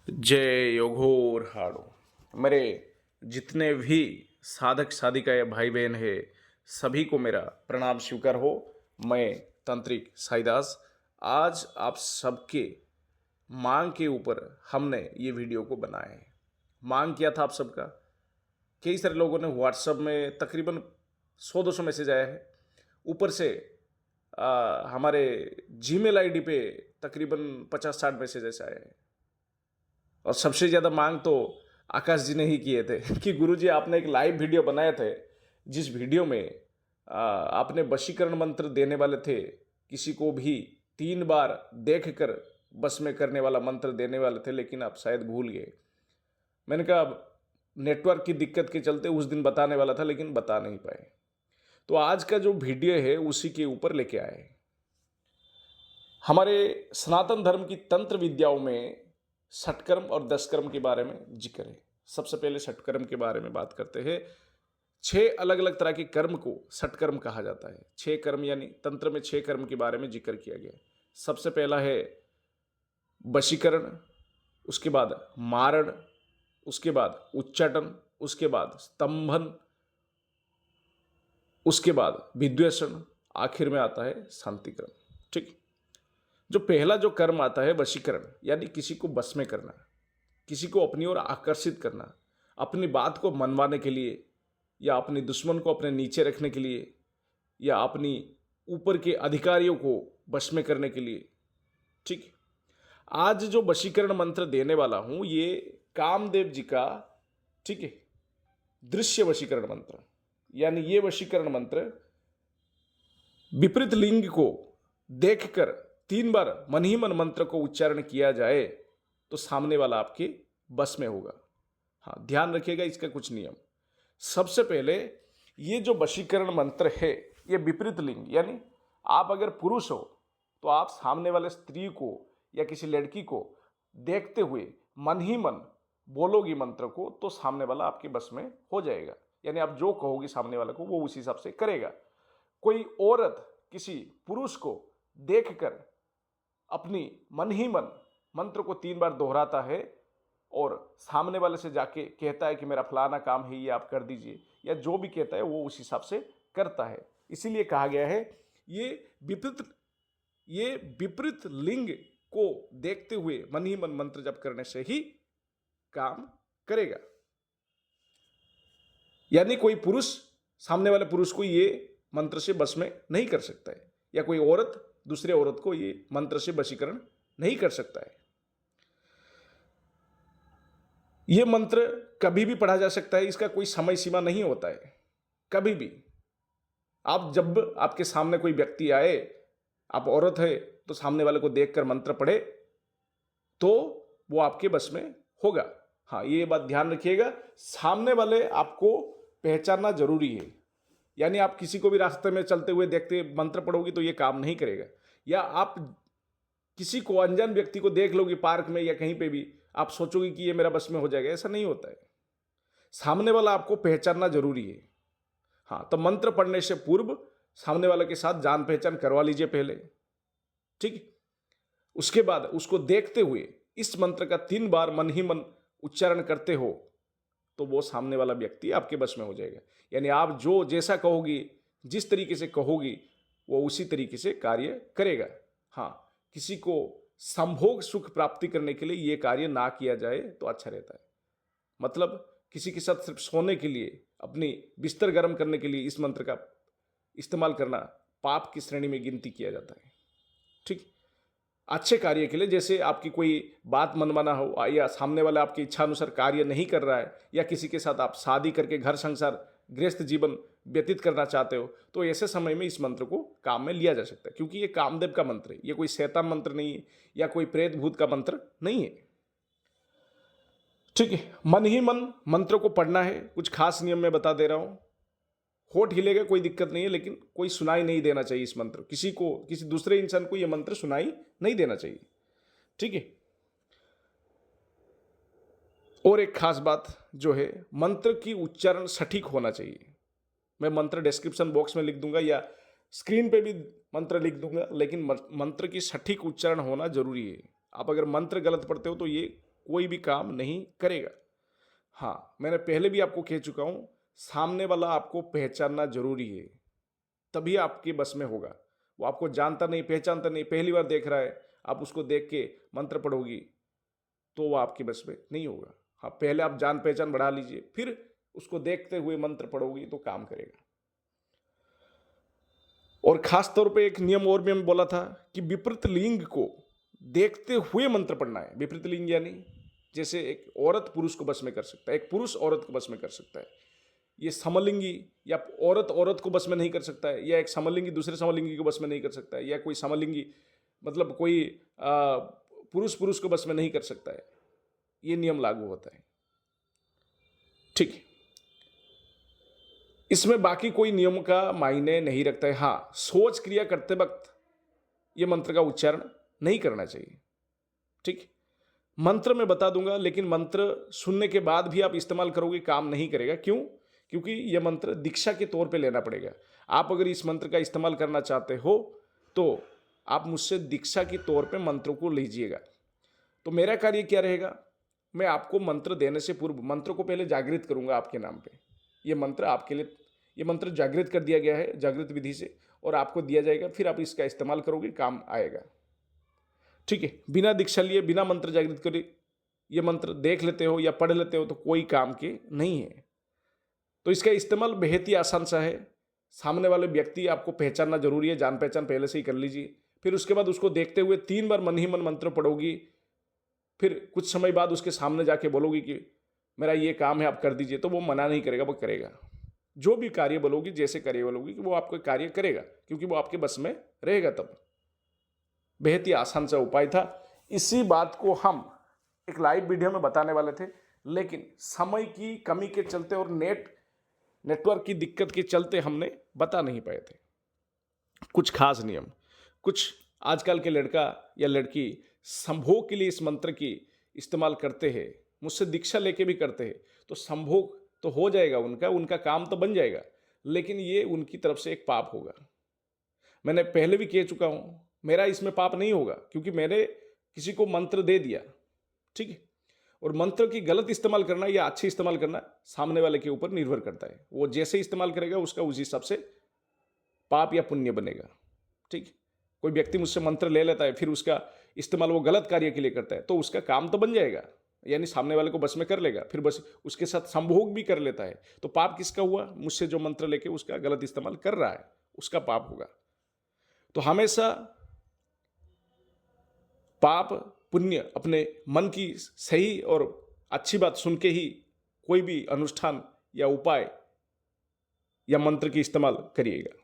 जय योगोर हाड़ो। मेरे जितने भी साधक साधिकाएं भाई बहन है सभी को मेरा प्रणाम स्वीकार हो। मैं तांत्रिक साईदास आज आप सबके मांग के ऊपर हमने ये वीडियो को बनाया है। मांग किया था आप सबका, कई सारे लोगों ने व्हाट्सएप में तकरीबन 100-200 मैसेज आया है। ऊपर से हमारे जीमेल आईडी पे तकरीबन 50-60 मैसेज ऐसे आए हैं। और सबसे ज़्यादा मांग तो आकाश जी ने ही किए थे कि गुरुजी आपने एक लाइव वीडियो बनाए थे, जिस वीडियो में आपने वशीकरण मंत्र देने वाले थे, किसी को भी 3 बार देखकर बस में करने वाला मंत्र देने वाले थे, लेकिन आप शायद भूल गए। मैंने कहा नेटवर्क की दिक्कत के चलते उस दिन बताने वाला था, लेकिन बता नहीं पाए। तो आज का जो वीडियो है उसी के ऊपर लेके आए। हमारे सनातन धर्म की तंत्र विद्याओं में षटकर्म और दशकर्म के बारे में जिक्र है। सबसे पहले षटकर्म के बारे में बात करते हैं। 6 अलग अलग तरह के कर्म को षटकर्म कहा जाता है। 6 कर्म यानी तंत्र में 6 कर्म के बारे में जिक्र किया गया। सबसे पहला है वशीकरण, उसके बाद मारण, उसके बाद उच्चाटन, उसके बाद स्तंभन, उसके बाद विद्वेषण, आखिर में आता है शांतिकर्म। ठीक। जो पहला जो कर्म आता है वशीकरण, यानी किसी को बस में करना, किसी को अपनी ओर आकर्षित करना, अपनी बात को मनवाने के लिए, या अपने दुश्मन को अपने नीचे रखने के लिए, या अपनी ऊपर के अधिकारियों को बस में करने के लिए। ठीक। आज जो वशीकरण मंत्र देने वाला हूं ये कामदेव जी का, ठीक है, दृश्य वशीकरण मंत्र। यानी ये वशीकरण मंत्र विपरीत लिंग को देखकर 3 बार मन ही मन मंत्र को उच्चारण किया जाए तो सामने वाला आपके बस में होगा। हाँ, ध्यान रखिएगा इसका कुछ नियम। सबसे पहले ये जो वशीकरण मंत्र है ये विपरीत लिंग, यानी आप अगर पुरुष हो तो आप सामने वाले स्त्री को या किसी लड़की को देखते हुए मन ही मन बोलोगी मंत्र को, तो सामने वाला आपके बस में हो जाएगा। यानी आप जो कहोगे सामने वाले को वो उस हिसाब से करेगा। कोई औरत किसी पुरुष को देखकर अपनी मन ही मन मंत्र को 3 बार दोहराता है और सामने वाले से जाके कहता है कि मेरा फलाना काम है, ये आप कर दीजिए, या जो भी कहता है वो उस हिसाब से करता है। इसीलिए कहा गया है ये विपरीत लिंग को देखते हुए मन ही मन मंत्र जप करने से ही काम करेगा। यानी कोई पुरुष सामने वाले पुरुष को ये मंत्र से बस में नहीं कर सकता है, या कोई औरत दूसरे औरत को ये मंत्र से वशीकरण नहीं कर सकता है। ये मंत्र कभी भी पढ़ा जा सकता है, इसका कोई समय सीमा नहीं होता है। कभी भी आप, जब आपके सामने कोई व्यक्ति आए, आप औरत है तो सामने वाले को देखकर मंत्र पढ़े तो वो आपके बस में होगा। हाँ, ये बात ध्यान रखिएगा, सामने वाले आपको पहचानना जरूरी है। यानी आप किसी को भी रास्ते में चलते हुए देखते मंत्र पढ़ोगे तो ये काम नहीं करेगा। या आप किसी को, अनजान व्यक्ति को देख लोगे पार्क में या कहीं पे भी, आप सोचोगे कि ये मेरा बस में हो जाएगा, ऐसा नहीं होता है। सामने वाला आपको पहचानना जरूरी है। हाँ, तो मंत्र पढ़ने से पूर्व सामने वाले के साथ जान पहचान करवा लीजिए पहले। ठीक। उसके बाद उसको देखते हुए इस मंत्र का 3 बार मन ही मन उच्चारण करते हो तो वो सामने वाला व्यक्ति आपके बस में हो जाएगा। यानी आप जो जैसा कहोगी, जिस तरीके से कहोगी, वो उसी तरीके से कार्य करेगा। हाँ, किसी को संभोग सुख प्राप्ति करने के लिए ये कार्य ना किया जाए तो अच्छा रहता है। मतलब किसी के साथ सिर्फ सोने के लिए, अपनी बिस्तर गर्म करने के लिए इस मंत्र का इस्तेमाल करना पाप की श्रेणी में गिनती किया जाता है। ठीक। अच्छे कार्य के लिए, जैसे आपकी कोई बात मनवाना हो, या सामने वाला आपकी इच्छा अनुसार कार्य नहीं कर रहा है, या किसी के साथ आप शादी करके घर संसार गृहस्थ जीवन व्यतीत करना चाहते हो, तो ऐसे समय में इस मंत्र को काम में लिया जा सकता है। क्योंकि ये कामदेव का मंत्र है, ये कोई शैतान मंत्र नहीं है या कोई प्रेत भूत का मंत्र नहीं है। ठीक है, मन ही मन मंत्र को पढ़ना है। कुछ खास नियम मैं बता दे रहा हूं। होठ हिलेगा कोई दिक्कत नहीं है, लेकिन कोई सुनाई नहीं देना चाहिए इस मंत्र। किसी को, किसी दूसरे इंसान को यह मंत्र सुनाई नहीं देना चाहिए। ठीक है। और एक खास बात जो है, मंत्र की उच्चारण सटीक होना चाहिए। मैं मंत्र डिस्क्रिप्शन बॉक्स में लिख दूंगा या स्क्रीन पे भी मंत्र लिख दूंगा, लेकिन मंत्र की सटीक उच्चारण होना जरूरी है। आप अगर मंत्र गलत पढ़ते हो तो ये कोई भी काम नहीं करेगा। हाँ, मैंने पहले भी आपको कह चुका हूं, सामने वाला आपको पहचानना जरूरी है, तभी आपके बस में होगा। वो आपको जानता नहीं, पहचानता नहीं, पहली बार देख रहा है, आप उसको देख के मंत्र पढ़ोगी तो वो आपके बस में नहीं होगा। हाँ, पहले आप जान पहचान बढ़ा लीजिए, फिर उसको देखते हुए मंत्र पढ़ोगी तो काम करेगा। और खास तौर पे एक नियम और भी मैं बोला था कि विपरीत लिंग को देखते हुए मंत्र पढ़ना है। विपरीत लिंग यानी जैसे एक औरत पुरुष को बस में कर सकता है, एक पुरुष औरत को बस में कर सकता है। ये समलिंगी या औरत औरत को बस में नहीं कर सकता है, या एक समलिंगी दूसरे समलिंगी को बस में नहीं कर सकता है, या कोई समलिंगी मतलब कोई पुरुष पुरुष को बस में नहीं कर सकता है। ये नियम लागू होता है, ठीक है। इसमें बाकी कोई नियम का मायने नहीं रखता है। हाँ, सोच क्रिया करते वक्त ये मंत्र का उच्चारण नहीं करना चाहिए, ठीक। मंत्र मैं बता दूंगा, लेकिन मंत्र सुनने के बाद भी आप इस्तेमाल करोगे काम नहीं करेगा। क्यों? क्योंकि यह मंत्र दीक्षा के तौर पे लेना पड़ेगा। आप अगर इस मंत्र का इस्तेमाल करना चाहते हो तो आप मुझसे दीक्षा के तौर पे मंत्रों को लीजिएगा। तो मेरा कार्य क्या रहेगा, मैं आपको मंत्र देने से पूर्व मंत्र को पहले जागृत करूंगा आपके नाम पे। ये मंत्र आपके लिए, ये मंत्र जागृत कर दिया गया है जागृत विधि से, और आपको दिया जाएगा, फिर आप इसका इस्तेमाल करोगे, काम आएगा, ठीक है। बिना दीक्षा लिए, बिना मंत्र जागृत करे ये मंत्र देख लेते हो या पढ़ लेते हो तो कोई काम के नहीं है। तो इसका इस्तेमाल बेहद ही आसान सा है। सामने वाले व्यक्ति आपको पहचानना जरूरी है, जान पहचान पहले से ही कर लीजिए। फिर उसके बाद उसको देखते हुए 3 बार मन ही मन मंत्र पढ़ोगी। फिर कुछ समय बाद उसके सामने जाके बोलोगी कि मेरा ये काम है, आप कर दीजिए, तो वो मना नहीं करेगा, वो करेगा। जो भी कार्य बोलोगी, जैसे कार्य बोलोगी कि वो आपको कार्य करेगा, क्योंकि वो आपके बस में रहेगा। तब बेहद ही आसान सा उपाय था। इसी बात को हम एक लाइव वीडियो में बताने वाले थे, लेकिन समय की कमी के चलते और नेटवर्क की दिक्कत के चलते हमने बता नहीं पाए थे कुछ खास नियम। कुछ आजकल के लड़का या लड़की संभोग के लिए इस मंत्र की इस्तेमाल करते हैं, मुझसे दीक्षा लेके भी करते हैं, तो संभोग तो हो जाएगा, उनका काम तो बन जाएगा, लेकिन ये उनकी तरफ से एक पाप होगा। मैंने पहले भी कह चुका हूं, मेरा इसमें पाप नहीं होगा, क्योंकि मैंने किसी को मंत्र दे दिया, ठीक है। और मंत्र की गलत इस्तेमाल करना या अच्छे इस्तेमाल करना सामने वाले के ऊपर निर्भर करता है। वो जैसे इस्तेमाल करेगा उसका उस हिसाब से पाप या पुण्य बनेगा, ठीक। कोई व्यक्ति मुझसे मंत्र ले लेता है, फिर उसका इस्तेमाल वो गलत कार्य के लिए करता है, तो उसका काम तो बन जाएगा, यानी सामने वाले को बस में कर लेगा, फिर बस उसके साथ संभोग भी कर लेता है, तो पाप किसका हुआ? मुझसे जो मंत्र लेके उसका गलत इस्तेमाल कर रहा है, उसका पाप होगा। तो हमेशा पाप पुण्य अपने मन की सही और अच्छी बात सुन के ही कोई भी अनुष्ठान या उपाय या मंत्र की इस्तेमाल करिएगा।